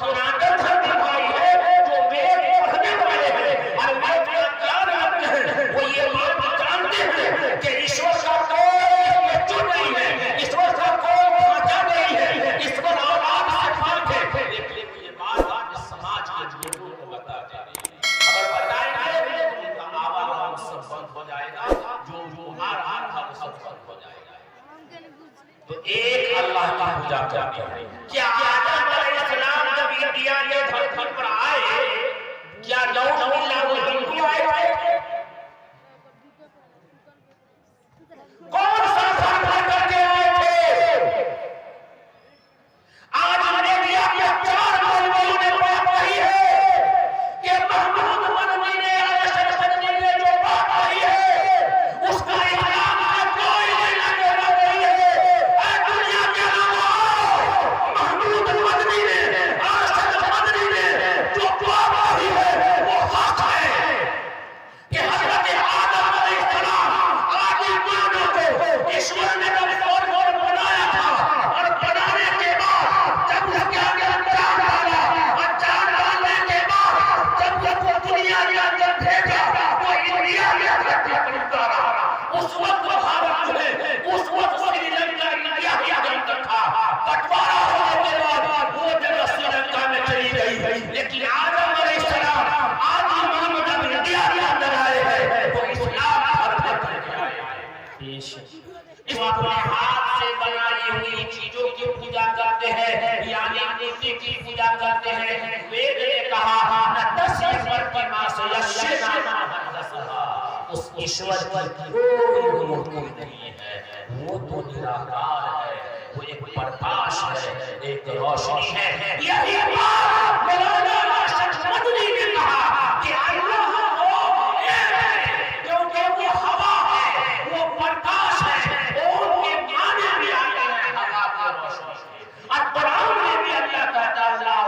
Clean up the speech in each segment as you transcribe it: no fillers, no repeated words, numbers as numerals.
सनातन धर्म भाई है जो वेद पढ़ने वाले हैं और वेद का ज्ञान रखते हैं, वो ये बात जानते हैं कि ईश्वर का कोई वचन नहीं है, ईश्वर का कोई ढांचा नहीं है, ईश्वर औलाद से पाक है। लेकिन ये बात आज समाज के लोगों को बता जा रही है। अगर बताएंगे तो उनका आवागमन सब बंद हो जाएगा, जो आ रहा था वो सब बंद हो जाएगा। तो एक अल्लाह की पूजा करते हैं। क्या आदम अलैहिस्सलाम जब इंडिया के धरती पर आए, क्या नऊजुबिल्लाह वो हिंदू आए थे? कौन सा धर्म करके आए थे? आज इंडिया के 4 मौलवियों ने बात कही है कि महमूद मदनी ने अरशद मदनी ने जो बात कही है उसका इस्लाम से कोई लेना देना नहीं है। दुनिया के लोगों, महमूद मदनी ने अरशद मदनी ने जो बात कही है वो हक है कि हजरत आदम अलैहिस्सलाम आदि मानव को ईश्वर ने जब और बनाया था और बनाने के बाद जब उसके आगे जान डाला और जान डालने के बाद जब वो दुनिया के अंदर भेजा वो इंडिया में धरती पर उतारा। उस वक्त भारत में उस वक्त श्रीलंका इंडिया के अंदर था, बंटवारा होने के बाद वो जगह श्रीलंका में चली गई। लेकिन आदम अलैहिस्सलाम आदि मानव जब इंडिया के अंदर आए हैं तो इस्लाम और धर्म लेके आए। इस अपने हाथ से बनाई हुई चीजों की पूजा करते हैं, यानी मूर्ति की पूजा करते हैं। वेद ने कहा न 10 प्रतिमा से उस ईश्वर की कोई मूर्ति नहीं है, वो तो निराकार है, वो एक प्रकाश है, एक रोशनी है। यही बात मौलाना अरशद मदनी ने कहा कि अल्लाह वो एक है क्योंकि वो हवा है, वो प्रकाश है। और उनके माने भी आते हैं हवा की रोशनी और कुरान में भी अल्लाह कहता है अल्लाह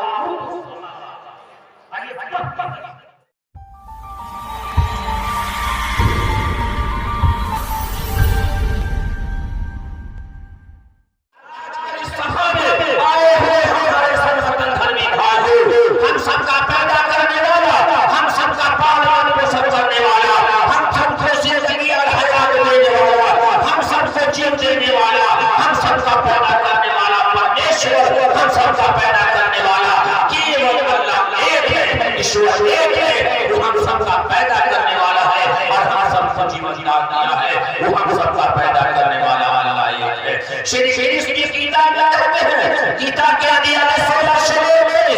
हम सबका पैदा करने वाला, हम सबका पालन पोषण करने वाला, हम सबको जिंदगी और हयात देने वाला, हम सबको जीवन देने वाला, हम सबका पैदा करने वाला परमेश्वर, हम सबका पैदा करने वाला केवल अल्लाह एक है, ईश्वर एक है, वो हम सबका पैदा करने वाला है और हम सबको जीवन दिया है, वो हम सबका पैदा करने वाला अल्लाह एक है। श्री कृष्ण की गीता में कहते हैं, गीता क्या दिया है 16 श्लोक में,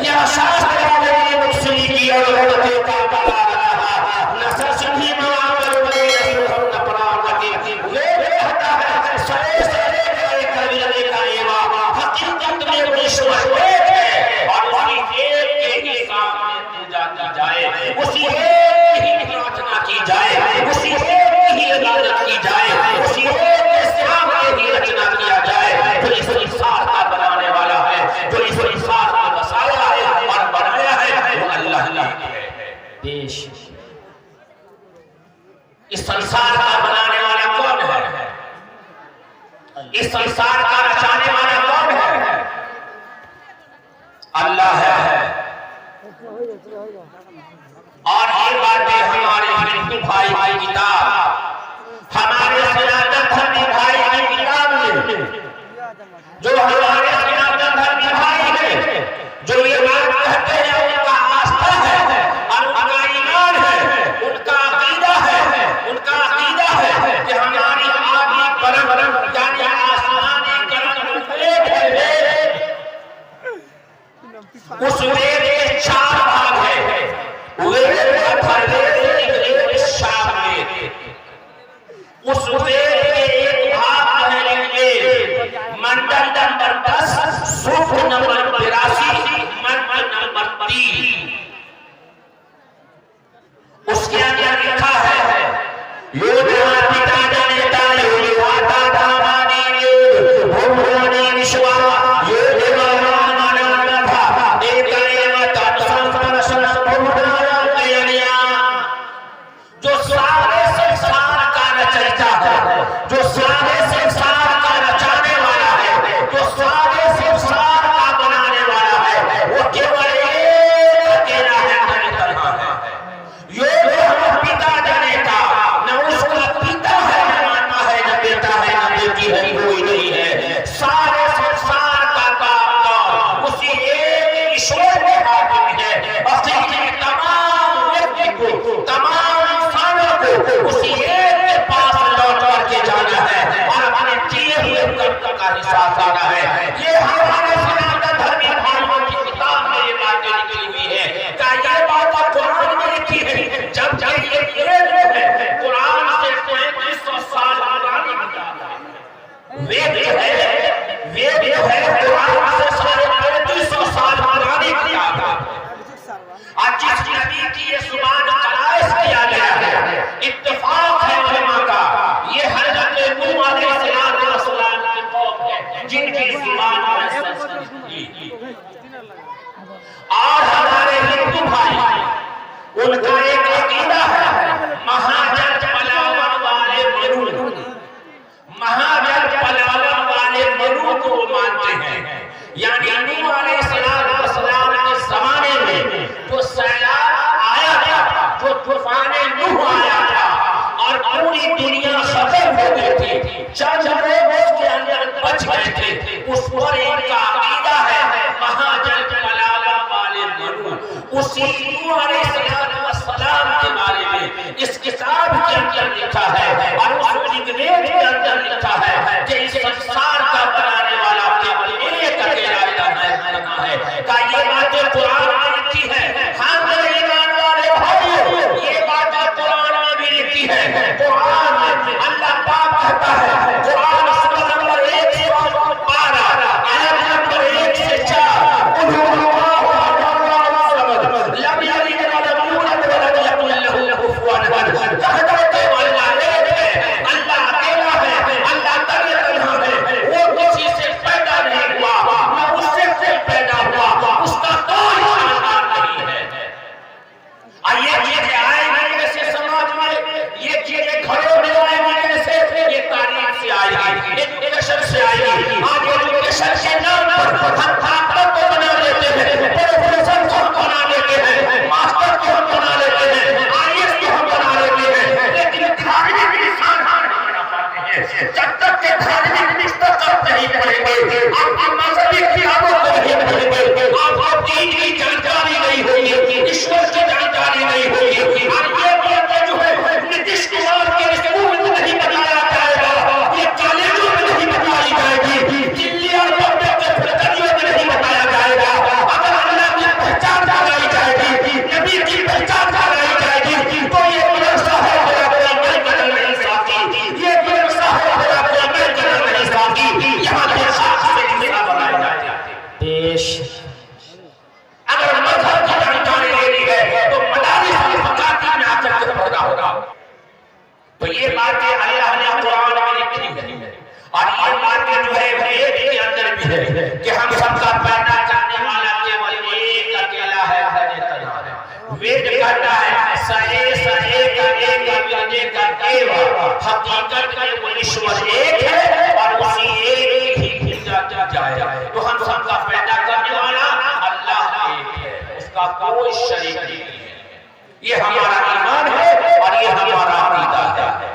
यह शास्त्र वाले मुक्ति की और होते का बता रहा न ससुरी मांगल बने रसूल न प्राण के वे कहता है श्रेष्ठ एक कविरले का एवा हकीकत में ईश्वर एक है और उसी एक ही सामने पूजा की जाए, उसी एक ही प्रार्थना की जाए, उसी एक ही इबादत की जाए, उसी एक के सामने ही रचना किया जाए। जो इस संसार का बनाने वाला है, जो इस संसार को बसाया है और बनाया है वो अल्लाह ही है। देश इस संसार का बनाने वाला कौन है? इस संसार का रचाने वाला कौन है? अल्लाह है। और ये बातें हमारे हिंदू भाई की किताब, हमारे सनातन धर्मी भाई की किताब में, जो हमारे सनातन धर्मी भाई हैं, जो ये बात कहते हैं उनका आस्था है और उनका ईमान है, उनका अकीदा है, उनका अकीदा है कि हमारी आदि परम यानी आसमानी कर्म एक है। उस वेद के 4 भाग है, वेद शाम में उस वेद के एक भाग कहेंगे मंडल नंबर 10 का ही साथ आना है। ये हमारे सनातन धर्मी भाइयों की किताब में ये बातें लिखी हुई है। क्या ये बात कुरान में लिखी है? जब जब ये है कुरान से 3500 साल पुरानी किताब है। वेद है कुरान से 3500 साल पुरानी किताब है। आज जिस नबी की ये जुबान कलाइश किया गया है, इत्तेफाक है उलमा का, ये हजरत नूह अलैहिस्सलाम की कौम है जिनकी जुबान में संस्कृत थी। और हमारे हिंदू भाई उनका एक अकीदा है महाजन पलावन वाले मनु, महाजन पलावन वाले मनु को मानते हैं। यानी नूह अलैहिस्सलाम के जमाने में जो सैलाब आया था, जो तूफान नूह आया था और पूरी दुनिया खत्म हो गई थी, चंद लोग उसके अंदर बच गए थे। उस पर इनका अकीदा है महाजन पलावन वाले मनु। उसी नूह अलैहिस्सलाम के बारे में इस किताब के अंदर लिखा है और उस ऋग्वेद के अंदर लिखा है कि इस संसार का बनाने वाला केवल एक अकेला इलाह है। क्या ये बातें कुरान में लिखी है? हाँ मेरे ईमान वाले भाइयों, ये बातें कुरान में भी लिखी है। कुरान में अल्लाह पाक कहता है, कुरान सूरा नंबर 112 आयत नंबर 1 से 4, तो ये बातें अल्लाह ने कुरान में लिखी है और ये बातें जो है वेद के अंदर भी है कि हम सबका पैदा करने वाला केवल एक अकेला है। वेद कहता है सए सए का एक अकेले का देव, हकीकत में वो ईश्वर एक है और उसी एक ही जाता जाए। तो हम सबका पैदा करने वाला अल्लाह एक है, उसका कोई शरीक नहीं है। ये हमारा ईमान है और ये हमारा अकीदा है।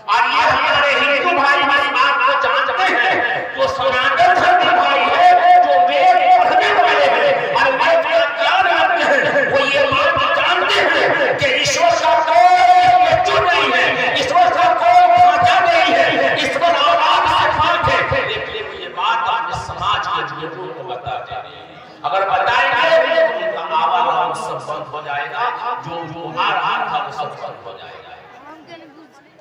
और ये हमारे हिंदू भाई इस बात को जानते हैं, जो सनातन धर्मी भाई है, जो वेद पढ़ने वाले हैं और वेद का ज्ञान रखते हैं, वो ये बात जानते हैं कि ईश्वर का कोई बच्चा नहीं है, ईश्वर का कोई बच्चा नहीं है, ईश्वर औलाद से पाक है। लेकिन ये बात अपने समाज के लोगों को बताते हैं। अगर बताएंगे तो उनका आवाज सब बंद हो जाएगा, जो आ रहा था सब बंद हो जाएगा।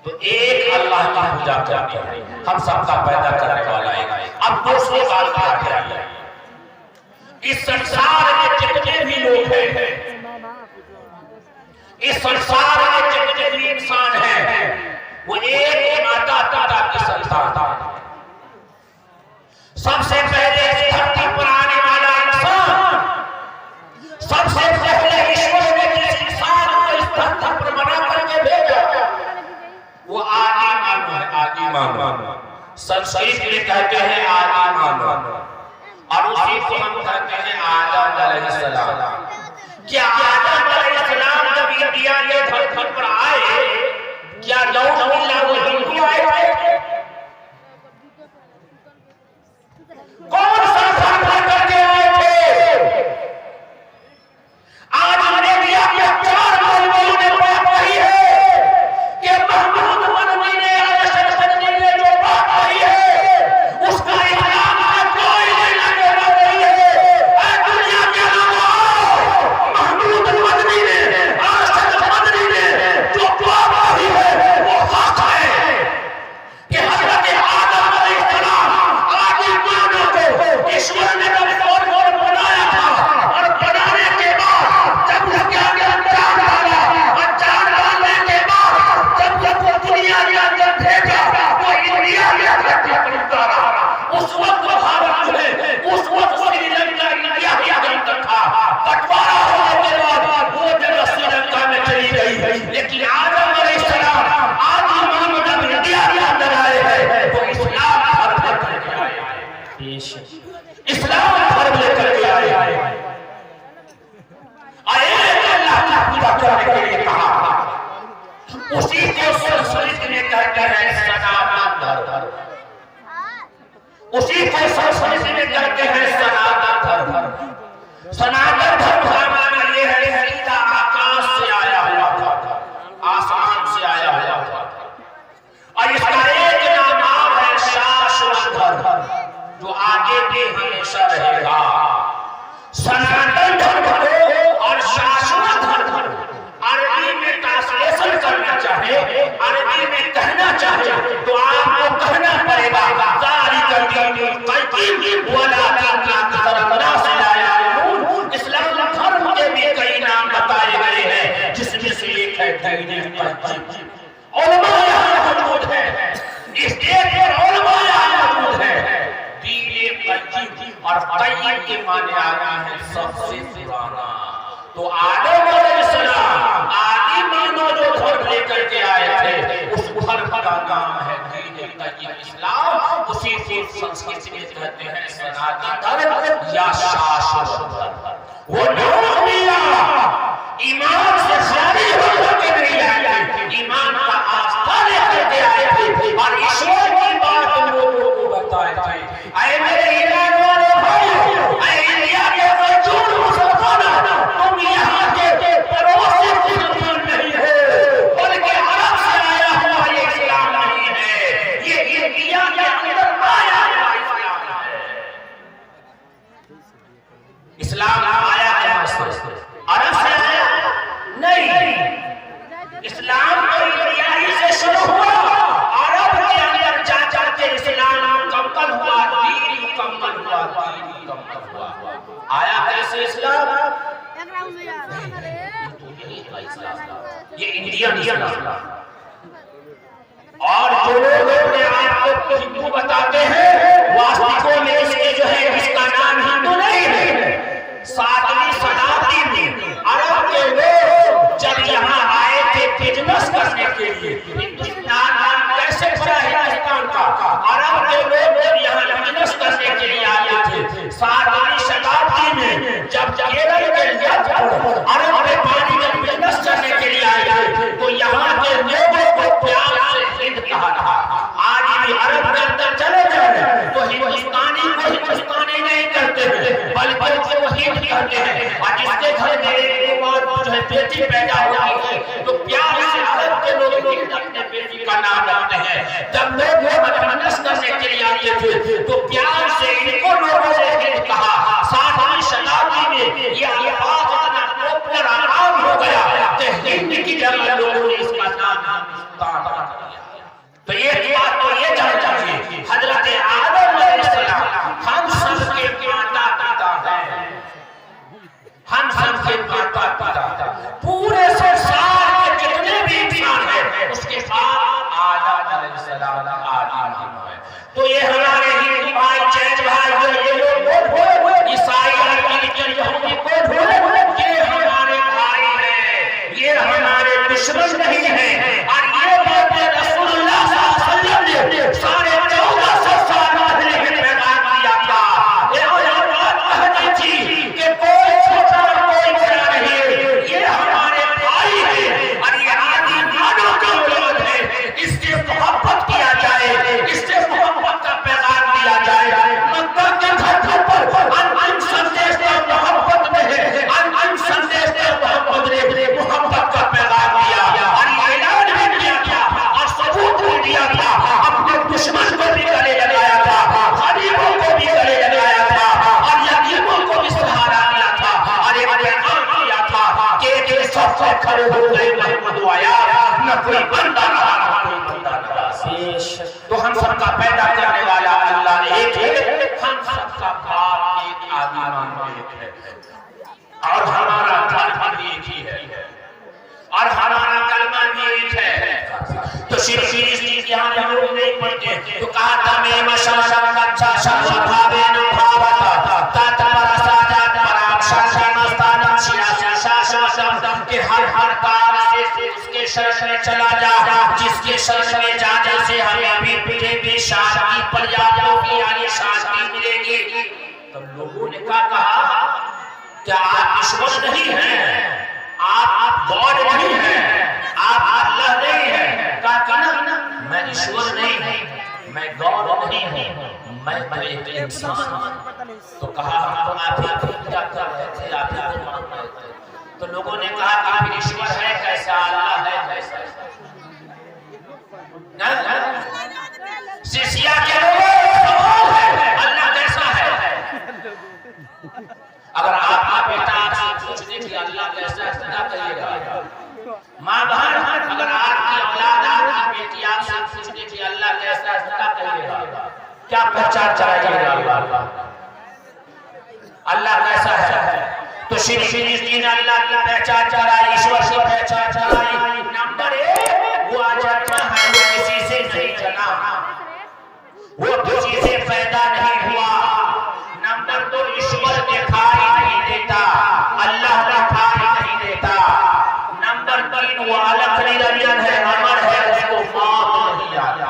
तो एक अल्लाह की पूजा करनी है, हम सबका पैदा करने वाला है। अब दूसरी बात क्या है, इस संसार में जितने भी लोग हैं, इस संसार में जितने भी इंसान हैं, वो एक माता पिता की संतान है। सबसे पहले धरती पर आने वाला इंसान, सबसे पहले ईश्वर ने जिस इंसान को इस धरती पर बना करके भेजा वो आदि मानव है। आदि मानव संस्कृत में कहते हैं आदि मानव, और उसी को हम कहते हैं आदम अलैहिस्सलाम। क्या आदम अलैहिस्सलाम जब इंडिया के धरती पर आए, क्या नौजुवान वो हिंदू आए थे? कौन सा धर्म करके आए थे? आज हमने दिया कि चार मौलवियों ने बात कही है कि महमूद मनवी ने जो बात कही है उसका इस्लाम धर्म लेकर के आए, अल्लाह की पूजा करने के लिए कहा। उसी को संस्कृत में कहते हैं सनातन धर्म, उसी को संस्कृत में कहते हैं सनातन धर्म। सनातन धर्म का माना यह है सीधा आकाश से आया हुआ था, आसमान से आया हुआ था। और इसका एक नाम है शाश्वत धर्म, जो आगे भी हमेशा रहेगा। सनातन धर्म और शाश्वत धर्म अरबी में ट्रांसलेशन करना चाहे, अरबी में कहना चाहे तो आपको कहना पड़ेगा इस्लाम धर्म के भी कई नाम बताए गए हैं, जिसमें से एक है दीन क़य्यिम। उलमा यहाँ मौजूद है, इस देश पर उलमा यहाँ मौजूद है। दीन क़य्यिम और क़य्यिम के माने आया है सबसे पुराना। तो आदम अलैहिस्सलाम आदि मानव जो धर्म लेकर के आए थे, उस धर्म का नाम है दीन क़य्यिम इस्लाम। उसी को संस्कृत में कहते हैं सनातन धर्म या शाश्वत धर्म। वो ईमान से खाली होकर के नहीं आए, ईमान का आस्था लेकर के आए थे और ईश्वर की बात लोगों को बताए थे। आए मेरे ईमान वाले भाइयों, आए इंडिया के मजदूर मुसलमानों, तुम यहाँ के पड़ोसी मुसलमान नहीं है, बल्कि अरब से आया हुआ ये इस्लाम नहीं है, ये इंडिया के अंदर आया हुआ इस्लाम है। इस्लाम आया है अरब से आया नहीं, इस्लाम तो इंडिया ही से शुरू हुआ, अरब के अंदर जा जाके इस्लाम मुकम्मल हुआ, दीन मुकम्मल हुआ, दीन मुकम्मल हुआ। आया कैसे इस्लाम? ये इंडियन इस्लाम। और जो लोग अपने आप को हिंदू बताते हैं, वास्तविकों में इसके जो है इसका नाम हिंदू नहीं है। 7वीं शताब्दी में अरब के लोग जब यहाँ आए थे बिजनेस करने के लिए, हिंदुस्तान नाम कैसे पड़ा हिंदुस्तान का? अरब के लोग जब यहाँ बिजनेस करने के लिए आए थे 7वीं शताब्दी में, जब केरल के अरब में पानी का बिजनेस करने के लिए आए थे, तो यहाँ के लोगों को प्यार से हिंद कहा था। आज भी अरब के अंदर चले जाए तो हिंदुस्तानी को हिंदुस्तानी नहीं कहते हैं, बल्कि वो हिंद कहते हैं। और जिसके घर में जो है बेटी पैदा होती है तो प्यार से अरब के लोग अपने बेटी का नाम रखते हैं। जब लोग बिजनेस करने के लिए आए थे तो प्यार से इनको लोगों ने हिंद कहा। 7वीं शताब्दी में ये अल्फाज इतना पॉपुलर आम हो गया कि हिंद की जगह लोगों ने इसका नाम हिंदुस्तान रख दिया। तो एक बात तो ये जान जाइए, हजरत आदम अलैहिस्सलाम हम सबके माता पिता हैं, हम सबके माता पिता। पूरे संसार के जितने भी इंसान हैं उसके साथ आदम अलैहिस्सलाम आदि है। तो ये हमारे हिंदू भाई, जैन भाई, ये लोग ईसाई यहूदी ये हमारे भाई हैं, ये हमारे दुश्मन नहीं है। और ये बातें रसूलुल्लाह सल्लल्लाहु अलैहि वसल्लम ने साढ़े 1400 साल पहले ही पैगाम दिया था। ये बात कहनी थी कि कोई छोटा कोई बड़ा नहीं है, ये हमारे भाई हैं और ये आदि मानव का औलाद है। इससे मोहब्बत किया जाए, इससे मोहब्बत का पैगाम दिया जाए। मक्का के धरती पर अन संदेश मोहब्बत में है, अन संदेश मोहब्बत ने मोहब्बत का पैगाम दिया और ऐलान भी किया था और सबूत भी दिया था। अपने दुश्मन को भी गले लगाया था, गरीबों को भी गले लगाया था और यतीमों को भी सहारा दिया था और एक पैगाम दिया था कि सबसे खड़े हो गए मोहम्मद आया, न कोई बंदा रहा न कोई बंदा रहा। तो हम सबका पैदा करने वाला अल्लाह एक है, हम सबका बाप एक, आदिमान एक है और हमारा धर्म भी एक ही है और हमारा कलमा भी एक है। तो सिर्फ इस चीज यहाँ हम लोग नहीं पढ़ते। तो कहा था मैं मशाशा अच्छा शाशा भावे न भावता ताता परसादा पराम शाशा मस्ताना शिराशा शाशा शब्द के हर कार से उसके शरण में चला जा, जिसके शरण में जाने से हमें भी पीछे भी शांति प्रजातियों की यानी शांति मिलेगी। उन्होंने कहा क्या आप ईश्वर नहीं हैं, आप गॉड नहीं हैं, आप अल्लाह नहीं हैं? कहा ना मैं ईश्वर नहीं हूं, मैं गॉड नहीं हूं, मैं तो एक इंसान हूं। तो कहा हम तो आप ही पूजा कर रहे थे, आप ही को मान रहे थे। तो लोगों ने कहा कि ईश्वर है कैसा, अल्लाह है कैसा? शिष्या के सवाल है अल्लाह कैसा है? अगर आपका बेटा आपसे पूछने कि अल्लाह कैसा है क्या कहिएगा? माँ बहन अगर आपकी औलाद आपकी बेटी आपसे पूछने कि अल्लाह कैसा है क्या कहिएगा? क्या पहचान कराइएगा? अल्लाह कैसा है? तो श्री अल्लाह की पहचान कराई, ईश्वर की पहचान कराई। नंबर 1 वो अजन्मा है, वो किसी से नहीं जना, वो किसी से पैदा नहीं हुआ। नंबर 2 ईश्वर दिखाई नहीं देता, अल्लाह दिखाई नहीं देता। नंबर 3 वो अलग निरंजन है, अमर है, उसको मौत नहीं आती।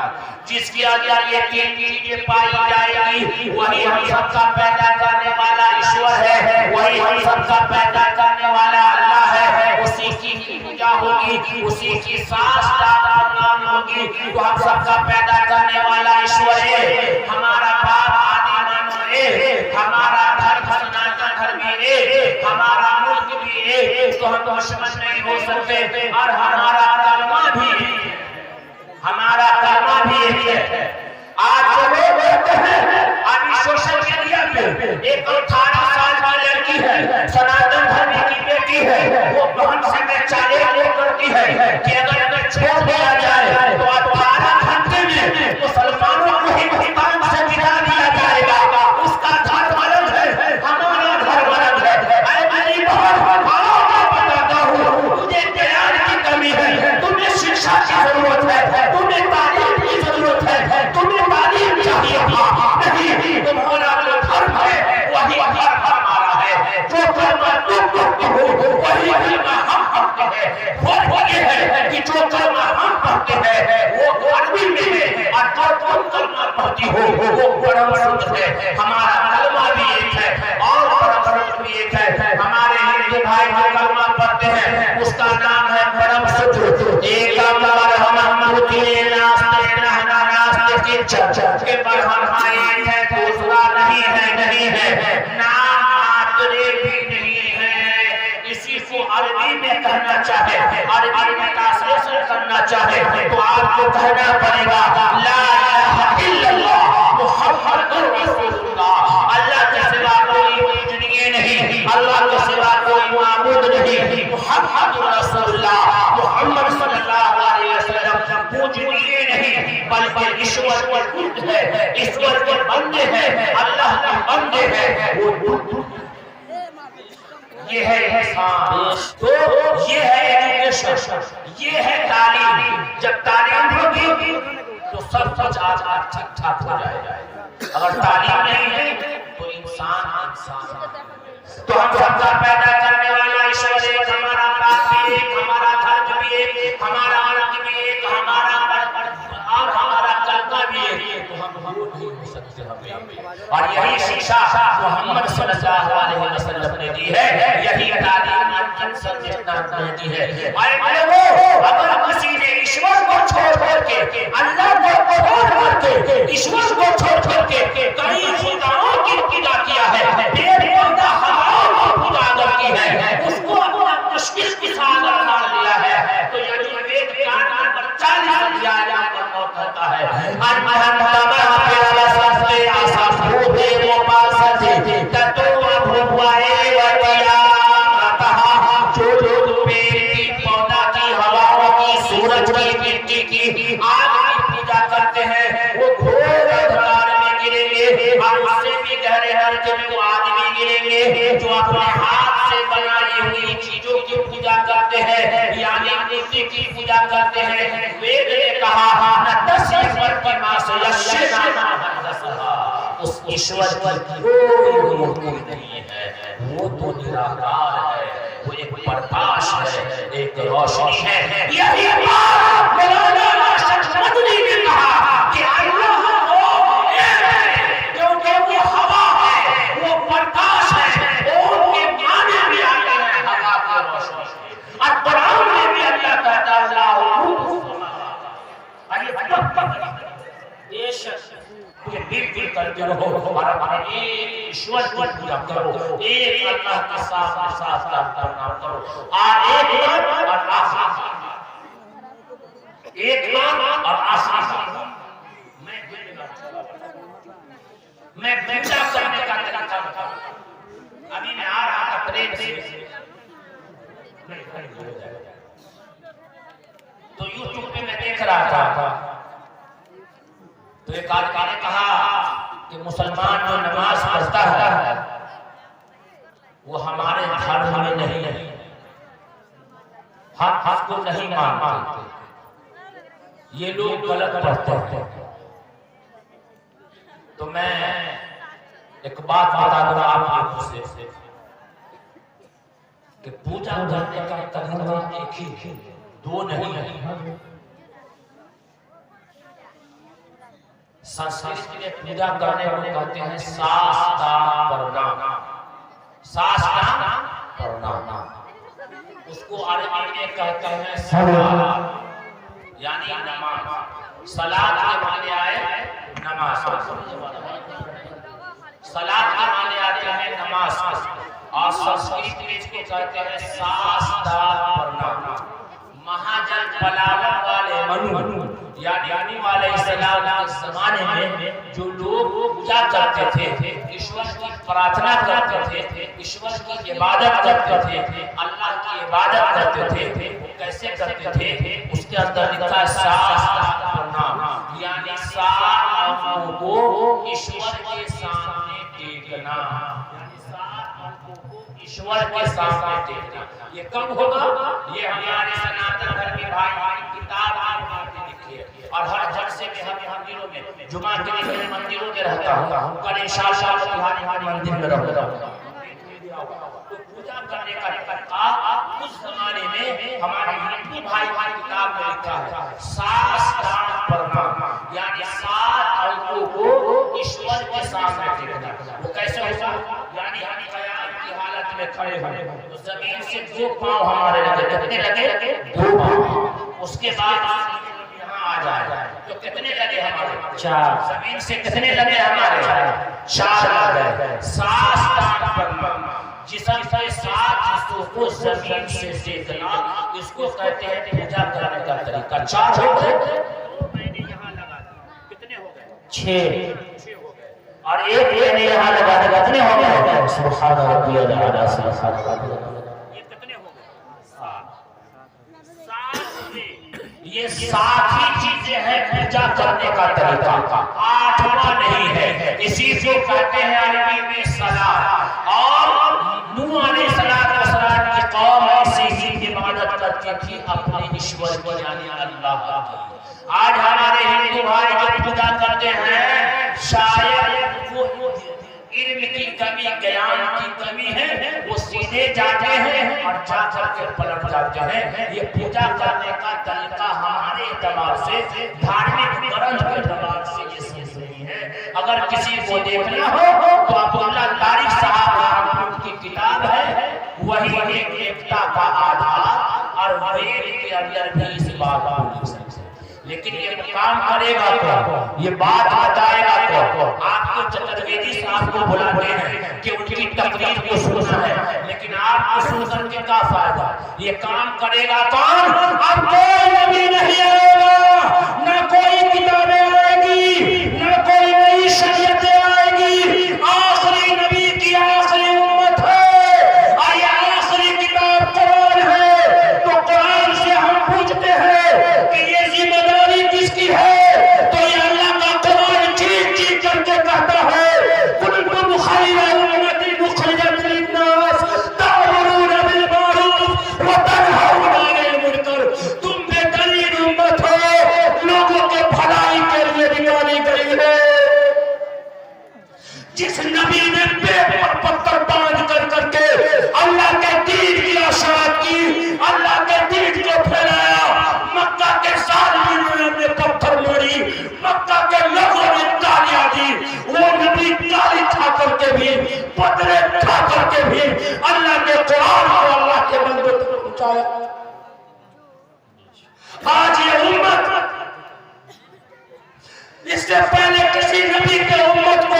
जिसकी आज्ञा ये 3 चीजें पाई जाएगी वही हम सबका पैदा करने वाला ईश्वर है, वही हम सबका पैदा करने वाला अल्लाह है। उसी की पूजा होगी, उसी की सांस नाम होगी, तो हम सबका पैदा करने वाला ईश्वर है। हमारा बाप आदि मानव है, हमारा धर्म सनातन धर्म भी है, हमारा मुल्क भी है, तो हम दुश्मन नहीं हो सकते। और हमारा कलमा भी, हमारा कलमा भी एक है। आज जो लोग कहते हैं अभी सोशल मीडिया पे एक 18 साल की लड़की है, सनातन धर्म की बेटी है, वो बहन से मैं चैलेंज करती है कि अगर इन्हें छोड़ दिया जाए तो 18 घंटे में मुसलमानों को हिंदुस्तान से मिटा दिया जाएगा। उसका धर्म अलग है, हमारा धर्म अलग है। ऐ मेरी बहन बताता हूँ, मुझे ज्ञान की कमी है, तुम्हें शिक्षा की जरूरत है, तुम्हें तालीम की जरूरत है, तुम्हें तालीम चाहिए नहीं। तुम्हारा जो धर्म है वही धर्म हमारा है, जो धर्म तुम हो वही धर्म हम पढ़ते हैं। फर्क ये है कि जो धर्म हम पढ़ते हैं वो अरबी में है और जो तुम कलमा पढ़ती हो वो परम शुद्ध है। हमारा कलमा भी एक है और परम शुद्ध भी एक है। हमारे हिंदू भाई जो कलमा पढ़ते हैं उसका नाम है परम शुद्ध। एक अमर हम मुझे नास्ते रहना नास्ते की चर्चा के पर हमारे है, दूसरा नहीं है, नहीं है, नाम मात्र भी नहीं है। इसी को अरबी में कहना चाहे, अरबी में ट्रांसलेशन करना चाहे तो आपको कहना पड़ेगा ला इलाहा इल्लल्लाह मुहम्मदुर रसूलुल्लाह। अल्लाह के सिवा कोई पूजनीय नहीं, अल्लाह के सिवा कोई माबूद नहीं, मुहम्मदुर रसूलुल्लाह, मुहम्मद सल्लल्लाहु अलैहि वसल्लम पूजनीय नहीं बल्कि ईश्वर के है, ईश्वर के बंदे हैं, अल्लाह के बंदे हैं। वो ये है इंसान, तो ये है एजुकेशन, ये है तालीम। जब तालीम होगी तो सब कुछ आज ठीक ठाक हो जाएगा। अगर तालीम नहीं है तो इंसान तो हम सबका पैदा करने वाला ईश्वर एक, हमारा बाप भी एक, हमारा धर्म भी एक, हमारा अर्थ भी एक, हमारा और हमारा कलमा भी एक, तो हम नहीं हो सकते हमें। और यही शिक्षा मोहम्मद सल्लल्लाहु अलैहि वसल्लम ने दी है, यही तालीम अंतिम संदेश ने दी है। अगर किसी ने ईश्वर को छोड़ के, अल्लाह को छोड़ के, ईश्वर को छोड़ के कई खुदाओं की पूजा किया है, पेड़ पौधा हवाओं की पूजा की है, उसको अपना मुश्किल के साथ मान लिया है, तो यजुर्वेद ज्ञान नंबर 40 ज्ञान पर मौत होता है। सूरज की, मिट्टी की, आग की पूजा करते हैं, वो घोर अंधकार में गिरेंगे और उससे भी गहरे नरक में वो आदमी गिरेंगे जो अपने हाथ से बनाई हुई चीजों की पूजा करते हैं, यानी मूर्ति की पूजा करते हैं। वेद ने कहा उस ईश्वर की कोई मूर्ति नहीं है, वो तो निराकार है, वो एक प्रकाश है, एक रोशनी है। यही बात मौलाना शमसुद्दीन ने कहा कि अल्लाह वो है क्योंकि वो हवा है, वो प्रकाश रहो और अपने एक ईश्वर की पूजा करो, एक अल्लाह के साथ नाम करो। एक बात और आखिरी, एक बात और आखिरी, मैं पूजा करने का तरीका बताऊं। अभी मैं आ रहा था ट्रेन से, तो यूट्यूब पे मैं देख रहा था, तो एक आदमी ने कहा कि मुसलमान जो नमाज पढ़ता है वो हमारे धर्म में नहीं है, हक को नहीं मानते, ये लोग गलत पढ़ते हैं। तो मैं एक बात बता दूं आपको से कि पूजा करने का तरीका एक ही, दो नहीं है। संस्कृत में पूजा करने को कहते हैं शास्त्रार्थ प्रणाम, शास्त्रार्थ प्रणाम। उसको अरबी में कहते हैं सलात, यानी नमाज। सलात के माने आए नमाज, सलात के माने आते हैं नमाज, और संस्कृत में इसको कहते हैं शास्त्रार्थ प्रणाम। महाजन पलावन वाले मनु यानी वाले इस्लाम के जमाने में जो लोग पूजा करते थे, ईश्वर की प्रार्थना करते थे, ईश्वर की इबादत करते थे, अल्लाह की इबादत करते थे, वो कैसे करते थे? उसके अंदर लिखा शास्त्रार्थ प्रणाम, यानी सात अंगों को ईश्वर के सामने टेकना, ईश्वर के सामने टेकना। ये कब होगा? ये हमारे सनातन धर्मी भाई किताब लिखी है, और हर जलसे में हम मंदिरों में जुमा के दिन मंदिरों में रहता हूँ, कल इंशाअल्लाह बिहारी मंदिर में रहूंगा। तो पूजा करने का तरीका उस जमाने में हमारे हिंदू भाई किताब में लिखा है शास्त्रार्थ प्रणाम, यानी सात अंगों को ईश्वर के सामने टेकना। वो कैसे होगा? यानी हालत में खड़े हुए तो जमीन से दो पांव हमारे लगे, कितने लगे? दो पांव। उसके बाद यहाँ आ जाए तो कितने लगे हमारे? चार। जमीन से कितने लगे हमारे? चार लगे। शास्त्रार्थ प्रणाम, जिसम से सात हिस्सों को जमीन से टेकना, इसको कहते हैं पूजा करने का तरीका। चार हो गए, मैंने यहाँ लगा, कितने हो गए? छह। और एक मैंने यहाँ लगा दिया, कितने हो गए? सुभान रब्बियल आला, सुभान रब्बियल। ये कितने हो गए? ये सात ही चीजें हैं पूजा करने का तरीका, आठवां नहीं है। इसी को कहते हैं अरबी में सलात। और नूह अलैहिस्सलाम की कौम ऐसी ही इबादत करती थी अपने ईश्वर की, यानी अल्लाह की। आज हमारे हिंदू भाई जो पूजा करते हैं, शायद वो इल्म की कमी, ज्ञान की कमी है, वो सीधे जाते हैं और जाकर के पलट जाते हैं। ये पूजा करने का तरीका हमारे एतबार से, धार्मिक ग्रंथ के एतबार से ये सही है। अगर किसी को देखना हो तो अब्दुल्ला तारिक साहब की किताब है, वही एकता का आधार, और वेद के अंदर भी इस बात को लिख सकते। लेकिन ये काम करेगा तो, ये बात बताएगा तो, आपको चतुर्वेदी साहब को बुलाते हैं कि उनकी तकरीर को सुनना है, लेकिन आपको सुन के क्या फायदा? ये काम करेगा कौन? अब कोई नबी नहीं आएगा, न कोई किताबें आएगी, न कोई नई शरीयतें आएगी। आखिरी नबी की आखिरी उम्मत है, और ये आखिरी किताब कुरान है। तो कुरान से हम पूछते हैं कि ये जिम्मेदारी किसकी है? तो ये अल्लाह का कुरान चीख करके कहता है, कुंतुम खैरा उम्मतिन उखरिजत लिन्नास तामुरूना बिल मारूफ व तनहौना अनिल मुनकर। तुम बेहतरीन उम्मत हो, लोगों के भलाई के लिए निकाली गई है। जिस नबी ने पेट पर पत्थर बांध कर करके अल्लाह के दीन की इशाअत की, अल्लाह के दीन को फैलाया, मक्का के सारे ने पत्थर मारी, मक्का के लोगों ने तालियां दी, वो नबी ताली खा करके भी, पत्थरे खा करके भी अल्लाह के कुरान को अल्लाह के बंदों तक पहुंचाया। आज ये उम्मत, इससे पहले किसी नबी के उम्मत को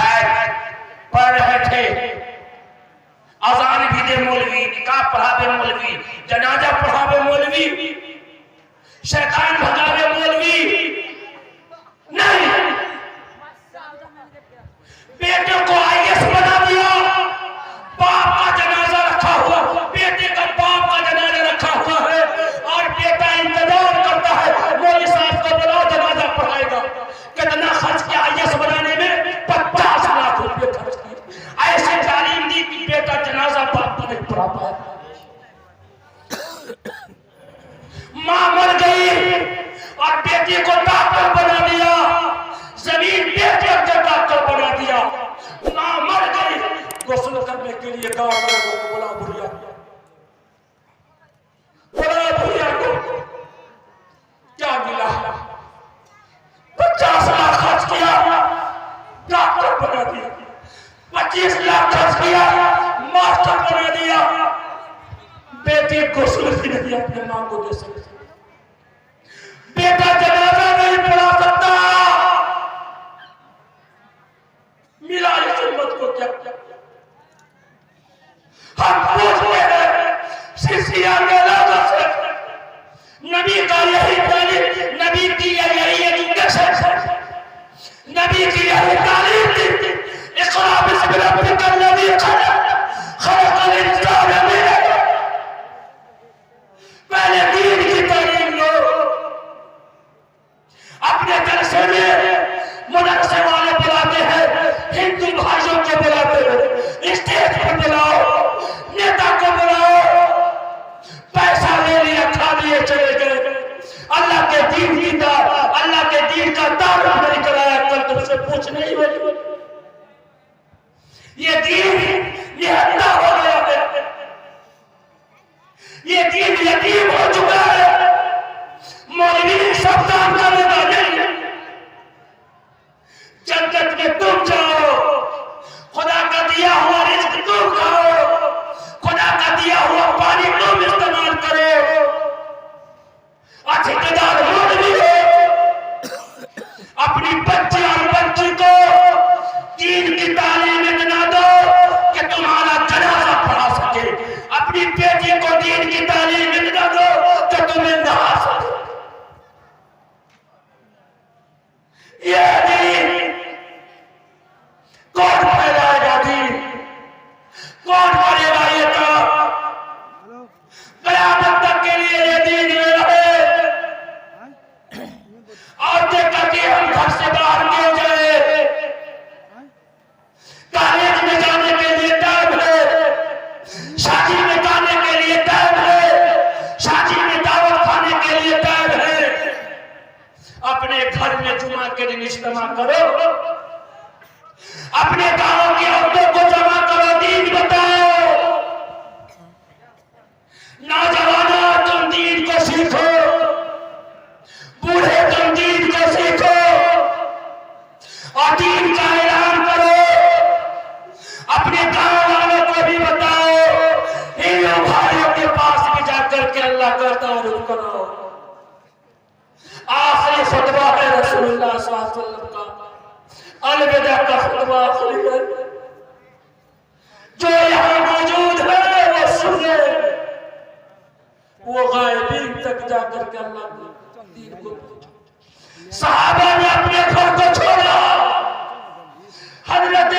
शायद पढ़ रहे थे, अजान भी दे मौलवी, निकाह पढ़ावे मौलवी, जनाजा पढ़ावे मौलवी, शैतान भगावे मौलवी। नहीं, बेटे को आईएएस बना दिया, बाप का जनाजा रखा हुआ, बेटे का बाप का जनाजा रखा हुआ है और बेटा इंतजार करता है मौलवी साहब को बुलाओ जनाजा पढ़ाएगा। कितना खर्च किया आईएएस बनाने में? 50 लाख रुपए खर्च किए। ऐसे तालीम दी कि बेटा जनाजा बाप को नहीं पढ़ा पाया। मां मर गई और बेटी को डॉक्टर बना दिया, जमीन बेच कर डॉक्टर बना दिया। मां मर गई, गुस्ल करने के लिए गांव वालों को बोला, बुढ़िया को क्या मिला? 50 लाख खर्च किया, डॉक्टर बना दिया। 25 लाख खर्च किया, मास्टर बना दिया। बेटी गुस्ल भी नहीं अपने मां को दे सकती, बेटा जनाजा नहीं पढ़ा सकता। मिला इस उम्मत को क्या? हम पूछते हैं शिष्या के लोगों से, नबी का यही तालीम, नबी की यही एजुकेशन है, नबी की यही तालीम थी। इक़रा बिस्मि रब्बिकल लज़ी खलक़, खलक़ल इंसान मिन अलक़। पहले दीन की तालीम लो। अपने जलसे में मदरसे वाले बुलाते हैं, हिंदू भाइयों को बुलाते हैं, स्टेज पर बुलाओ, नेता को बुलाओ, पैसा ले लिया, खा लिए, चले गए। अल्लाह के दीन की अल्लाह के दीन का दावा नहीं कराया, कल तुमसे पूछ नहीं हुई। ये दीन निहत्था हो गया है, ये दीन यतीम हो चुका है। मौलवी सब काम करेगा नहीं, जन्नत में तुम जाओ, खुदा का दिया हुआ रिज़्क तुम खाओ, खुदा का दिया हुआ पानी तुम इस्तेमाल करो। ठेकेदार मौलवी हो, अपनी बच्ची और बच्ची को दीन की तालीम इतना दो कि तुम्हारा जनाजा पढ़ा सके, अपनी बेटी को दीन की तालीम इतना दो कि तुम्हें नहा सके। ये दीन कौन फैलाएगा? दीन कौन करेगा? ये काम कयामत तक के लिए ये दीन में रहे। और देखा कि हम घर से बाहर क्यों जाए? कॉलेज में जाने के लिए टाइम है, शादी में जाने के लिए टाइम है, शादी में दावत खाने के लिए टाइम है। अपने घर में जुमा के दिन इज्तिमा करो, अपने गांव की औरतों को जमा करो, दीन बताओ। नौजवानों तुम दीन को सीखो, बूढ़े तुम दीन को सीखो और दीन का ऐलान करो। अपने गांव वालों को भी बताओ, हिंदू भाइयों के पास भी जाकर के अल्लाह का तारुफ करो। आखिरी खुतबा है रसूलुल्लाह सल्लल्लाहु अलैहि वसल्लम का, अलविदा का खुतबा आखिरी है। जो यहाँ मौजूद है वो सुने, वो गायबीन तक जाकर के अल्लाह को दीन को। सहाबा ने अपने घर को छोड़ा, हजरत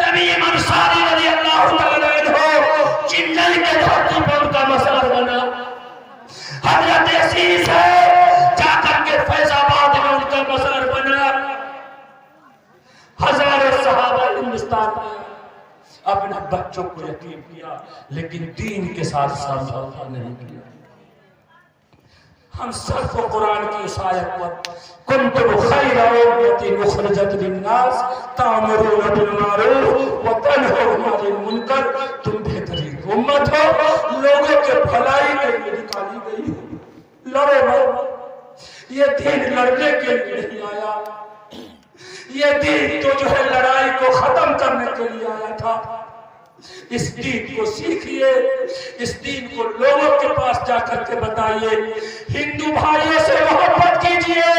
तमीम अंसारी रज़ियल्लाहु तआला अन्हु चिन्नई के धरती पर उनका मजार बना। हजरत असीस है जाकर के फैजाबाद में उनका मजार बना। हजारों सहाबा हिंदुस्तान में अपने बच्चों को यतीम किया, लेकिन दीन के साथ समझौता नहीं किया। हम सबको कुरान की इस आयत पर कुंतुम खैरा उम्मतिन उखरिजत लिन्नास तामुरूना बिल मारूफ व तनहौना अनिल मुनकर, तुम बेहतरीन उम्मत हो, लोगों के भलाई के लिए निकाली गई हो। लड़ो मत, ये दीन लड़ने के लिए नहीं आया, ये दीन तो जो है लड़ाई को खत्म करने के लिए आया था। इस दीन को सीखिए, इस दीन को लोगों के पास जाकर के बताइए। हिंदू भाइयों से मोहब्बत कीजिए,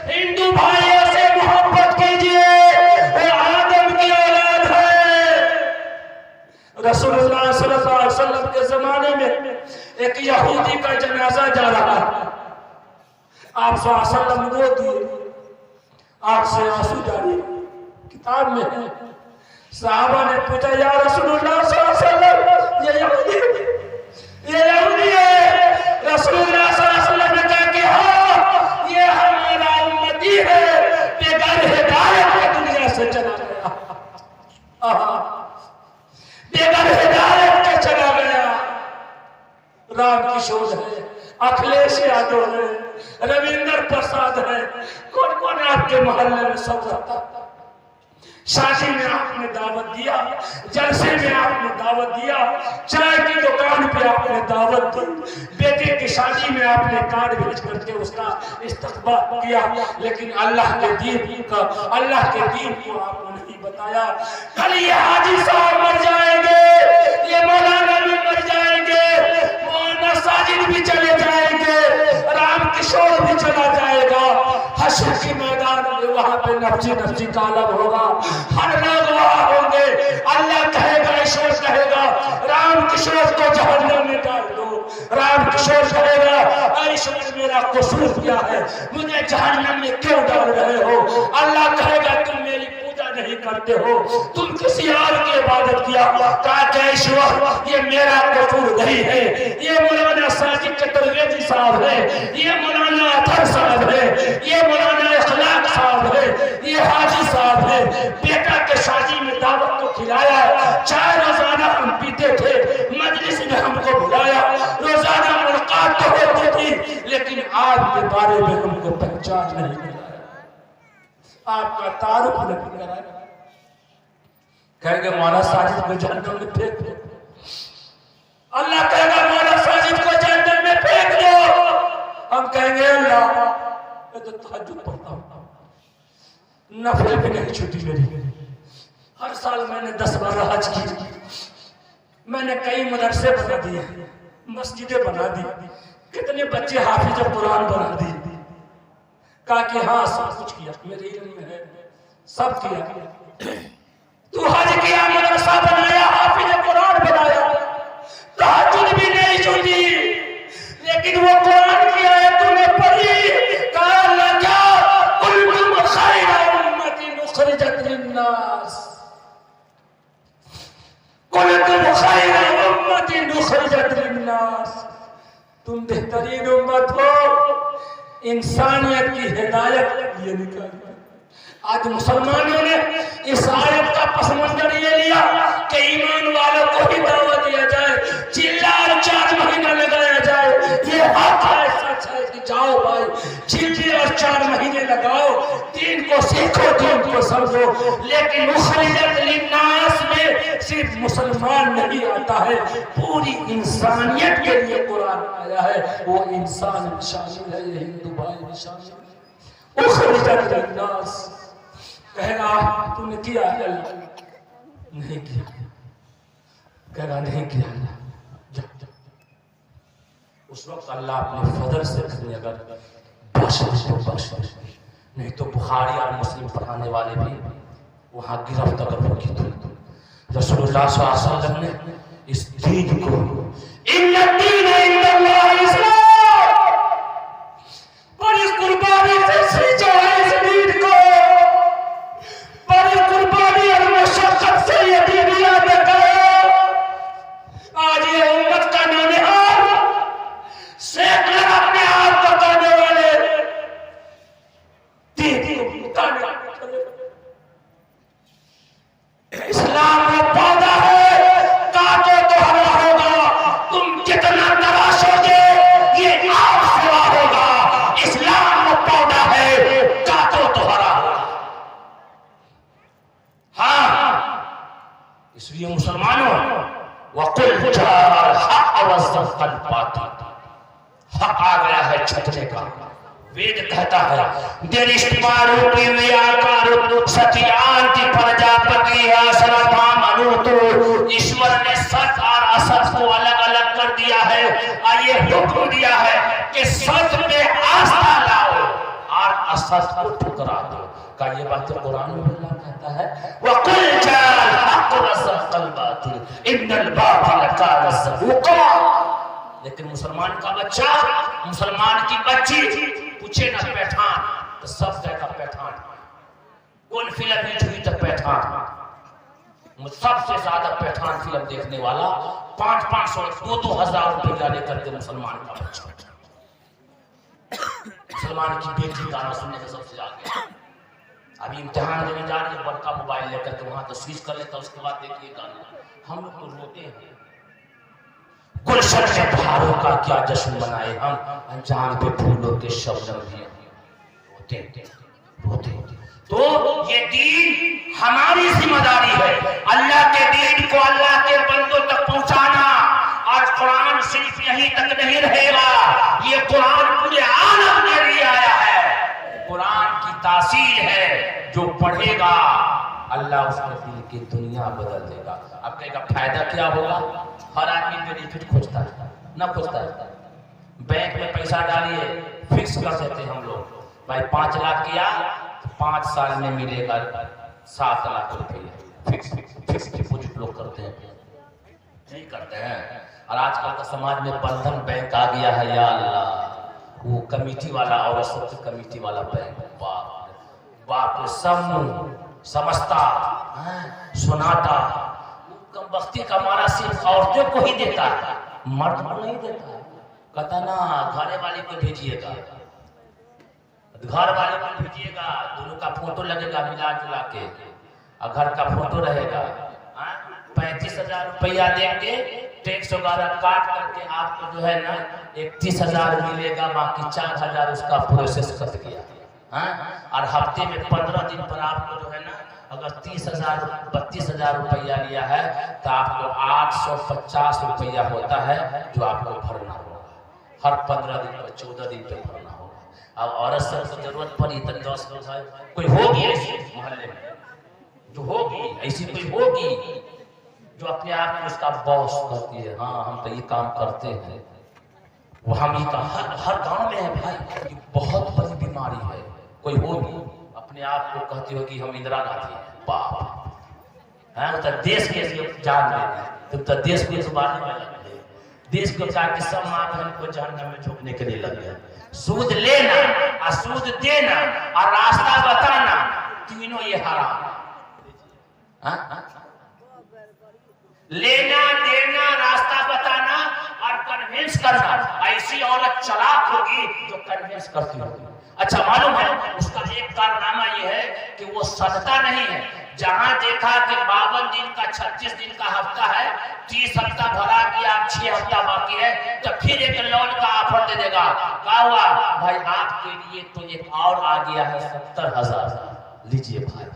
हिंदू भाइयों से मोहब्बत कीजिए। वो आदम में एक यहूदी का जनाजा जा रहा है। आप सल्लल्लाहु अलैहि वसल्लम रो दिए, आंख से आंसू जारी, किताब में है। साहबा ने पूछा, या रसूलुल्लाह सल्लल्लाहु अलैहि वसल्लम, ये यहूदी है। रसूलुल्लाह सल्लल्लाहु अलैहि वसल्लम ने कहा कि हाँ, ये हमारा उम्मती है, बेगर हिदायत के दुनिया से चला गया, बेगर हिदायत के चला गया। राम किशोर है, अखिलेश यादव है, रविंद्र प्रसाद है, कौन कौन आपके मोहल्ले में सब रहता। शादी में आपने दावत दिया, जलसे में आपने दावत दिया, चाय की दुकान पे आपने दावत दी, बेटे की शादी में आपने कार्ड भेज करके उसका इस्तकबाल किया, लेकिन अल्लाह के दीन को आपने नहीं बताया। कल ये हाजी साहब मर जाएंगे, ये मौलाना भी मर जाएंगे, मौलाना साजिद भी चले जाएंगे, राम किशोर भी चला जाएगा। हश्र के मैदान में वहां पे नफ्सी नफ्सी का अलग होगा, हर लोग वहां होंगे। अल्लाह कहेगा, ईश्वर कहेगा, राम किशोर को जहन्नम में डाल दो। राम किशोर कहेगा, ईश्वर मेरा कसूर क्या है, मुझे जहन्नम में क्यों डाल रहे हो। अल्लाह कहेगा, तुम मेरी पूजा नहीं करते हो, तुम किसी और की इबादत किया। कहा ईश्वर, ये मेरा कसूर नहीं है, ये मौलाना साजिद चतुर्वेदी साहब है, ये मौलाना अतर साहब है, ये मौलाना इखलाक साहब है, ये हाजी साहब है। बेटा के शादी में दावत को खिलाया, चाय रोजाना हम पीते थे, मजलिस में हमको बुलाया, रोजाना मुलाकात तो होती थी, लेकिन आज के बारे में हमको पहचान नहीं कराया, आपका तारुफ नहीं कराया। कहेंगे मौलाना साजिद को जहन्नम में फेंक दो। अल्लाह कहेगा, मौलाना साजिद को जहन्नम में फेंक दो। हम कहेंगे, अल्लाह मैं तो तहज्जुद पढ़ता हूं, नफल भी नहीं छूटी मेरी, हर साल मैंने 10 बार हज की, मैंने कई मदरसे बना दिए, मस्जिदें बना दी, कितने बच्चे हाफिज कुरान बना दी। कहा कि हाँ सब कुछ किया, मेरे इल्म में है, सब किया। तू हज किया, मदरसा बनाया, हाफिज कुरान बनाया, तहज्जुद भी नहीं छूटी, लेकिन वो कुरान की आयत तूने पढ़ी। कहा अल्लाह क्या, कुल्लुम खैर उम्मतिन उखरिजत लिन्नास, कुल्लुम खैर उम्मतिन उखरिजत लिन्नास, तुम बेहतरीन उम्मत हो, इंसानियत की हिदायत ये निकाली। आज मुसलमानों ने इस आयत का पस मंजर ये लिया कि ईमान वालों को ही दावत दिया जाए, चिल्ला 4 महीना लगाया जाए। ये हक है, सच है कि जाओ भाई चिल्ले और 4 महीने लगाओ, दीन को सीखो, दीन को समझो। लेकिन उखरिजत लिन्नास में सिर्फ मुसलमान नहीं आता है, पूरी इंसानियत के लिए कुरान आया है, वो इंसान भी शामिल है, ये हिंदू भाई भी शामिल है। उखरिजत लिन्नास कहेगा, तूने किया अल्लाह? नहीं किया। कहेगा नहीं किया अल्लाह, जा। उस वक्त अल्लाह अपने फजल से अपने अगर बख्श तो बख्श, नहीं तो बुखारी और मुस्लिम पढ़ाने वाले भी वहां गिरफ्त अगर होगी तो। रसूलुल्लाह सल्लल्लाहु अलैहि वसल्लम ने इस दीन को, इन्ना दीन इंदल्लाह इस्लाम, बड़ी कुर्बानी से सींचा है इस दीन को, बड़ी कुर्बानी और मशक्कत से ये दीन याद करो। आज ये उम्मत का नौनिहाल सैकड़ों अपने आप को करने वाले इस्लाम में पौधा है, काटो तो हरा होगा, तुम जितना तराशोगे ये आप हरा होगा। इस्लाम में पौधा है, काटो तो हरा होगा। हाँ, इसलिए मुसलमानों, वकुल जाअल हक़ वज़हक़ल बातिल, हक आ गया है छटने का। वेद कहता है, देरिष्टमारूपी व्याकारो सत्यांति प्रजापति असरभामनुतो, ईश्वर ने सत और असत को अलग अलग कर दिया है और ये हुक्म दिया है कि सत पे आस्था लाओ और असत को ठुकरा दो। का ये बात तो कुरान में अल्लाह कहता है, वकुल जाअल हक़ वज़हक़ल बातिल इन्नल बातिल कान ज़हूक़ा। लेकिन मुसलमान का बच्चा, मुसलमान की बच्ची पूछे ना पैठान तो सब जगह पैठान। कौन फिल्म हिट हुई तो पैठान। सबसे ज्यादा पैठान फिल्म देखने वाला 500 2 हजार रुपया लेकर के मुसलमान का बच्चा, मुसलमान की बेटी गाना सुनने के सबसे आगे। अभी इम्तिहान देने जा रही है, बड़का मोबाइल लेकर के वहां तो स्विच कर लेता, उसके बाद देखिए गाना। हम लोग तो रोते हैं, गुलशन में बहारों का क्या जश्न मनाए हम, अनजान पे फूलों के शबनम भी रोते रोते। तो ये दीन हमारी जिम्मेदारी है, अल्लाह के दीन को अल्लाह के बंदों तक पहुंचाना। और कुरान सिर्फ यहीं तक नहीं रहेगा, ये कुरान पूरे आलम के लिए आया है। कुरान की तासीर है, जो पढ़ेगा अल्लाह उसके दिल की दुनिया बदल देगा। अब कहेगा फायदा क्या होगा? हर आदमी बेनिफिट खोजता है ना, खोजता है। बैंक में पैसा डालिए, फिक्स कर देते हैं हम लोग, भाई 5 लाख किया 5 साल में मिलेगा 7 लाख रुपये। फिक्स डिपोजिट लोग करते हैं, नहीं करते हैं। और आजकल का समाज में बंधन बैंक आ गया है, या अल्लाह, वो कमेटी वाला और सत्य कमेटी वाला बैंक, बाप समझता सुनाता, कम वक्ती का मारा सिर्फ औरतों को ही देता है, मर्द को नहीं देता। कहता ना घरे वाले को भेजिएगा, घर वाले को भेजिएगा, दोनों का फोटो लगेगा मिला जुला के, और घर का फोटो रहेगा। 35,000 रुपया देंगे, टैक्स वगैरह काट करके आपको जो है ना 31,000 मिलेगा, बाकी 4,000 उसका प्रोसेस कट गया। और हफ्ते में 15 दिन पर आपको जो है ना, अगर 32,000 रुपया लिया है तो आपको 850 रुपया होता है, जो आपको भरना होगा हर 15 दिन पर, 14 दिन पे भरना होगा। अब औरत सब को जरूरत पड़ी तो 10 कोई होगी ऐसी मोहल्ले में, जो होगी ऐसी कोई होगी जो अपने आप में उसका बॉस कहती है, हाँ हम तो ये काम करते हैं, वो हम ये काम हर गांव में है भाई। ये बहुत बड़ी बीमारी है, कोई होगी अपने आप को कहती हो कि हम इंदिरा गांधी हैं, बाप है तो देश के लिए जान देना, तुम तो देश को सुधारने में लग गए, देश को जाके सब माँ बहन को जहन्नम में झोंकने के लिए लग गए। सूद लेना और सूद देना और रास्ता बताना, तीनों ये हराम। लेना देना, रास्ता बताना और कन्विंस करना। ऐसी औरत चालाक होगी जो कन्विंस करती होगी। अच्छा मालूम है उसका एक कारनामा ये है कि वो सजता नहीं है। जहां देखा कि 52 दिन का 36 दिन का हफ्ता है, 30 हफ्ता भरा गया, 6 हफ्ता बाकी है, तो फिर एक लोन का ऑफर दे देगा। क्या हुआ भाई, आपके लिए तो एक और आ गया है 70,000, लीजिए भाई।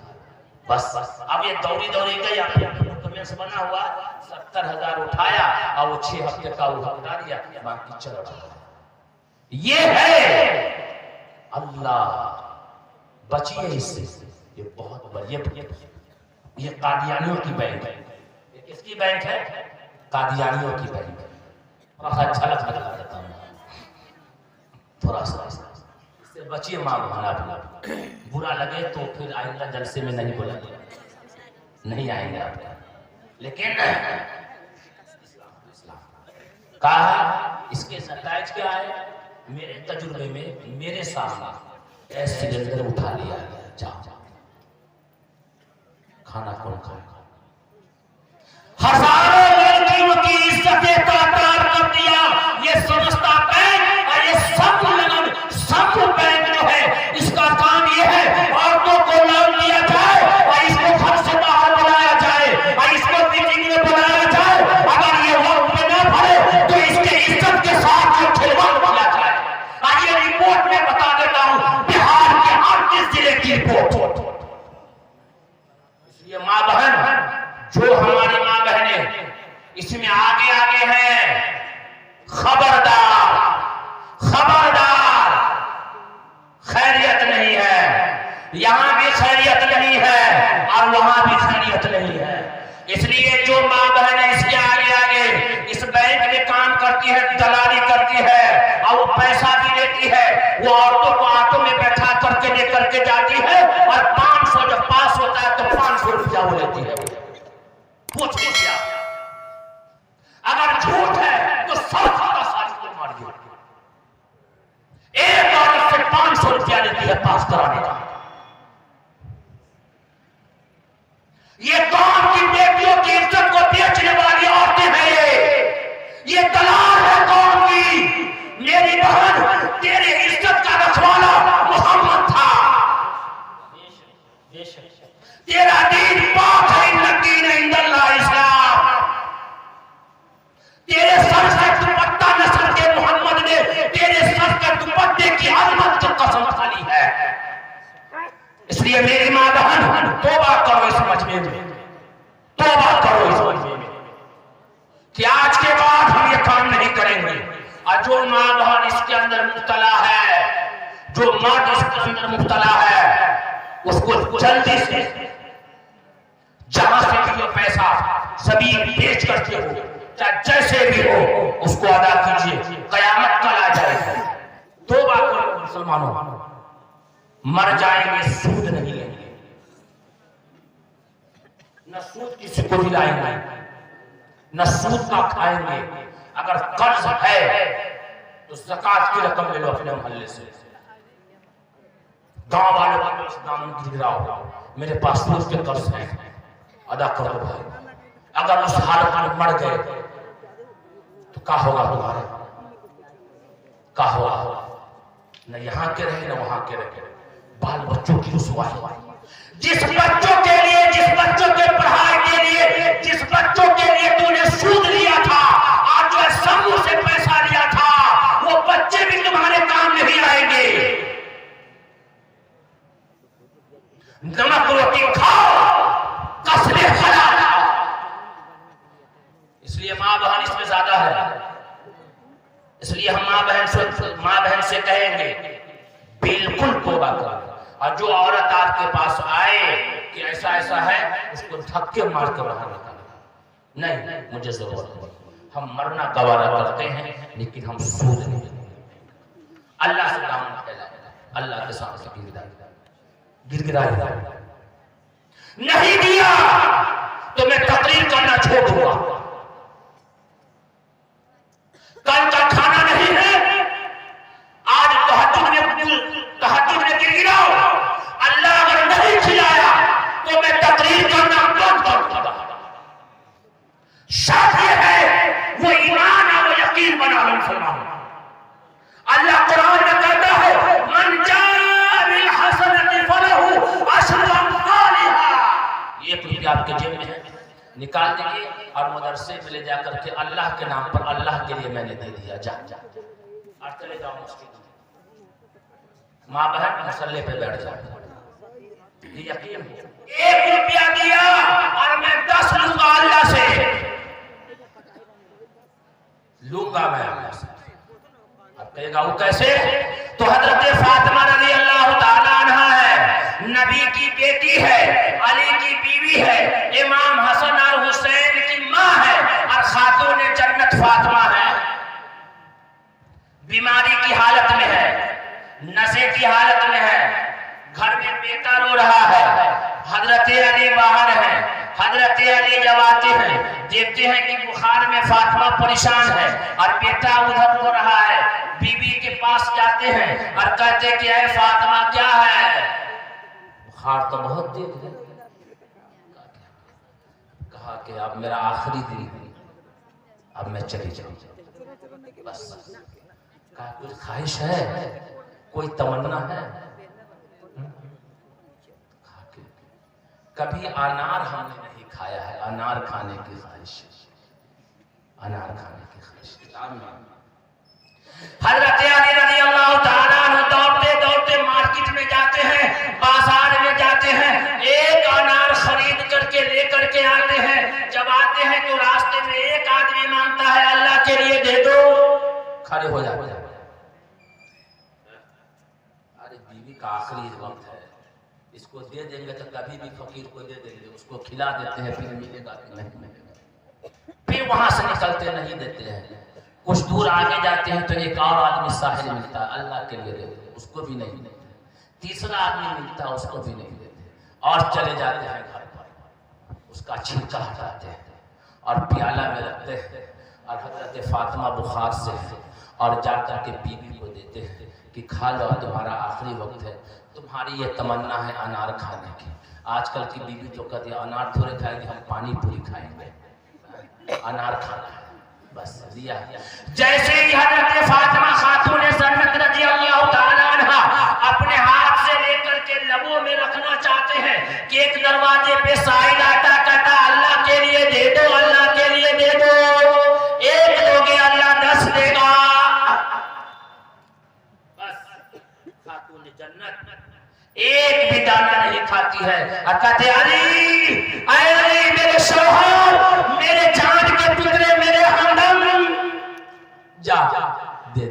बस अब ये दौड़ी दौड़ी गई, डॉक्यूमेंट्स बना हुआ, 70,000 उठाया और वो 6 हफ्ते का वो हटा दिया, बाकी चल रहा। ये है अल्लाह, बचिए इससे, ये बहुत बड़ी, ये कादियानियों की बैंक है। ये किसकी बैंक है? कादियानियों की बैंक है। अच्छा लग देता हूँ थोड़ा सा, इससे बचिए माँ बहना। बुरा लगे तो फिर आइंदा जलसे में नहीं बोलेंगे, नहीं आएंगे आप। लेकिन कहा इसके नतीजे क्या है? मेरे तजुर्बे में मेरे सामने गैस सिलेंडर उठा लिया गया, जाओ खाना कौन खाएगा? हजारों लड़कियों की इज्जतें तार कर दिया ये समझता बैंक। और ये सब बैंक जो है इसका काम ये है औरतों को लोन दिया जाए और इसको घर से बाहर बनाया जाए और इसको मीटिंग में बनाया जाए। अगर ये वक्त में न भरे तो इसके इज्जत के साथ ये खिलवाड़ किया जाए। आज ये रिपोर्ट में बता देता हूं, बिहार के 38 जिले की रिपोर्ट। इसलिए माँ बहन, जो हमारी माँ बहनें इसमें आगे हैं, खबरदार खबरदार, खैरियत नहीं है, यहां भी खैरियत नहीं है और वहां भी खैरियत नहीं है। इसलिए जो माँ बहनें इसके आगे इस बैंक में काम करती है, दलाली करती है और वो पैसा भी लेती है, वो औरतों को ऑटो में बैठा करके लेकर के जाती है और 500 जब पास होता है तो 500 रुपया वो लेती है। पूछ लीजिए, अगर झूठ है तो 100 का जो माँ बहन इसके अंदर मुब्तला है, जो मर्द इसके अंदर मुब्तला है, उसको जल्दी से जहां से भी पैसा जमीन बेच करके हो, चाहे जैसे भी हो, उसको अदा कीजिए। कयामत कल आ जाएगी। दो बात मुसलमानों, मर जाएंगे सूद नहीं लेंगे, न सूद किसी को दिलाएंगे, न सूद का खाएंगे। अगर कर्ज है तो ज़कात की रकम ले लो अपने मोहल्ले से, गांव वालों को दामन गिराओ, मेरे पास सूद के कर्ज हैं, अदा करो भाई। अगर उस हालत में मर गए तो क्या होगा तुम्हारे, क्या होगा? न यहाँ के रहे न वहां के रहे, बाल बच्चों की रुसवाई। जिस बच्चों के लिए, जिस बच्चों के पढ़ाई के लिए, जिस बच्चों के लिए तूने सूद लिया था, आज जो समूह से पैसा लिया था, वो बच्चे भी तुम्हारे काम नहीं आएंगे। नमक रोटी खाओ, कसरे हलाल खाओ। इसलिए माँ बहन इसमें ज्यादा है। इसलिए हम माँ बहन से कहेंगे बिल्कुल तौबा करो। और जो औरत आपके पास आए कि ऐसा ऐसा है, उसको धक्के मार के बाहर निकालो। नहीं, मुझे जरूरत नहीं, हम मरना गवारा करते हैं, लेकिन हम सूद नहीं देते। अल्लाह से दामन फैला, अल्लाह के सामने गिड़गिड़ाएगा। नहीं दिया तो मैं तकरीर करना छोड़ दूंगा। कल का खाना नहीं है, आज तहज्जुद में गिड़गिड़ाओ। अल्लाह अगर नहीं खिलाया तो मैं तकरीर करना बंद कर दूंगा। शर्त यह है वो ईमान और वो यकीन बना लो मुसलमान। अल्लाह कुरान में कहता है मन जा'a बिल हसनति फलहु अशरु अम्सालिहा। 1 रुपया आपके जेब में है, निकाल दीजिए और मदरसे में ले जाकर के अल्लाह के नाम पर, अल्लाह के लिए मैंने दे दिया, जा और चले जाओ मस्जिद। माँ बहन मसल्ले पे बैठ जाओ, ये यकीन है। 1 रुपया दिया और मैं 10 लूंगा अल्लाह से, लूंगा मैं अल्लाह से। अब कहेगा वो कैसे? तो हजरत फातिमा रज़ी अल्लाह ताला अन्हा है, नबी की बेटी है, अली की बीवी है, इमाम हसन और हुसैन की माँ है, और खातून जन्नत फातिमा है। बीमारी की हालत में है, नशे की हालत में है, घर में बेटा रो रहा है, हजरत अली बाहर है, हजरत अली जब आते हैं देखते हैं कि बुखार में फातिमा परेशान है और बेटा उधर रो रहा है। बीबी के पास जाते हैं और कहते कि ऐ फातिमा क्या है? बुखार तो बहुत देख है। कहा कि अब मेरा आखिरी दिन है, अब मैं चली जाऊं बस। कहा कुछ ख्वाहिश है, कोई तमन्ना है? कभी अनार हमने नहीं खाया है, अनार खाने की ख्वाहिश, अनार खाने की ख्वाहिश। हज़रत अली रज़ी अल्लाह ताला अन्हु दौड़ते दौड़ते मार्केट में जाते हैं, बाजार में जाते हैं, एक अनार खरीद करके लेकर के आते हैं। जब आते हैं तो रास्ते में एक आदमी मांगता है अल्लाह के लिए दे दो, खड़े हो जाते हैं। अरे बीवी का आखिरी वक्त है, इसको दे देंगे तो कभी भी फकीर को दे देंगे, उसको खिला देते हैं, फिर मिलेगा कि नहीं मिलेगा। फिर वहां से निकलते नहीं देते हैं। कुछ दूर आगे जाते हैं तो एक और आदमी साहिल मिलता है, अल्लाह के लिए दे दे, उसको भी नहीं देते। तीसरा आदमी मिलता है, उसको भी नहीं देते। और चले जाते हैं घर पर, उसका छिलका हटाते हैं और प्याला में रखते हैं और हजरत फातिमा बुखार से और जाकर के बीवी को देते हैं कि खा लो, तुम्हारा आखिरी वक्त है, तुम्हारी ये तमन्ना है अनार खाने की। आजकल की बीवी तो कहती है अनार थोड़े खाएंगे, हम पानी पूरी खाएंगे, अनार खाना है बस, दिया। जैसे ही हज़रत फातिमा खातून जन्नत रज़ी अल्लाह ताला अन्हा अपने हाथ से लेकर के लबों में रखना चाहते हैं कि एक दरवाजे पे साहिल आता, कहता अल्लाह के लिए दे दो, अल्लाह के लिए दे दो। एक दोगे अल्लाह 10 देगा। बस खातून जन्नत एक भी दाना नहीं खाती है। कहते अली, अली मेरे शौहर, मेरे जान के टुकड़े, मेरे हमदम, जा दे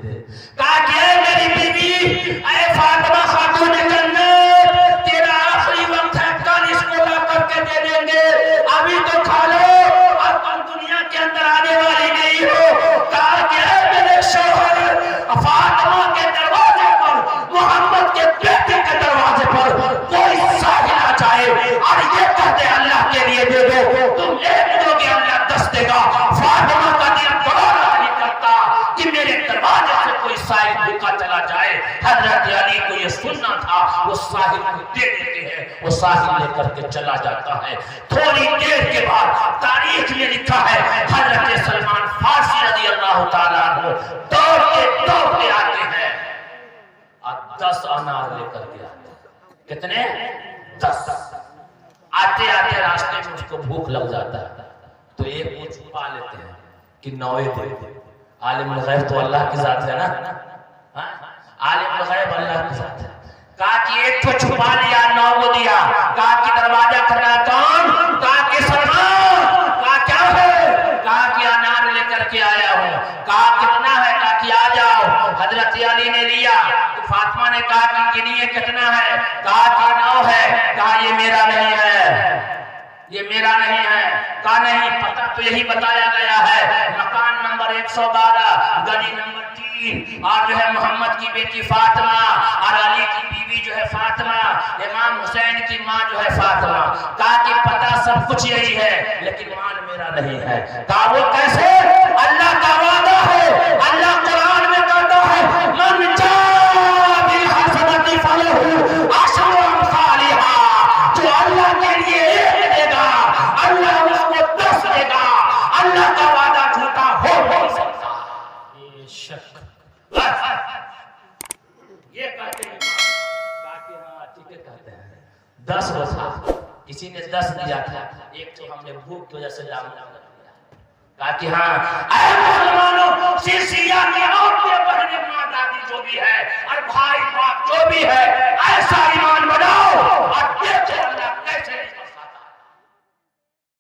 दे देते हैं, वो साहिल लेकर के चला जाता है। थोड़ी देर के बाद तारीख में लिखा है हजरत सलमान फारसी रज़ी अल्लाह ताला अन्हु दौड़ते आते हैं और 10 अनार लेकर के आते हैं। कितने? 10। आते आते रास्ते में उसको भूख लग जाता है तो एक वो छुपा लेते हैं कि 9 दे। आलिमुल गैब तो अल्लाह की जात है ना, आलिमुल गैब अल्लाह की जात है। कहा कि एक तो छुपा लिया, 9 को दिया। कहा कि दरवाजा खड़ा कौन? कहा कि सलमान। कहा क्या है? कहा कि अनार लेकर के आया हूँ। कहा कितना है? कहा कि आ जाओ। हजरत अली ने लिया तो फातिमा ने कहा कि गिनिए कितना है? कहा कि 9 है। कहा ये मेरा नहीं है, ये मेरा नहीं है। कहा नहीं, पता तो यही बताया गया है, मकान नंबर 112, गली नंबर 3, और जो है मोहम्मद की बेटी फातिमा और अली की बीवी जो है फातिमा, इमाम हुसैन की माँ जो है फातिमा। कहा कि पता सब कुछ यही है लेकिन माल मेरा नहीं है। कहा वो कैसे? अल्लाह का वादा है, अल्लाह कुरान में कहता है मन जा बिल हसनति फलहु अशरु अमसालिहा। जो अल्लाह के लिए एक देगा अल्लाह उसको 10 देगा। अल्लाह का वादा झूठा हो नहीं सकता। बेशक ये कहते हैं कि हाँ ठीक है, कहते हैं 10 बचा, किसी ने 10 दिया था, एक तो हमने भूख की वजह से दाम दिया। कहा कि हाँ मुसलमानों, सिलसिला के और बहने माँ दादी जो भी है और भाई बाप जो भी है, ऐसा ईमान बनाओ और देखो अल्लाह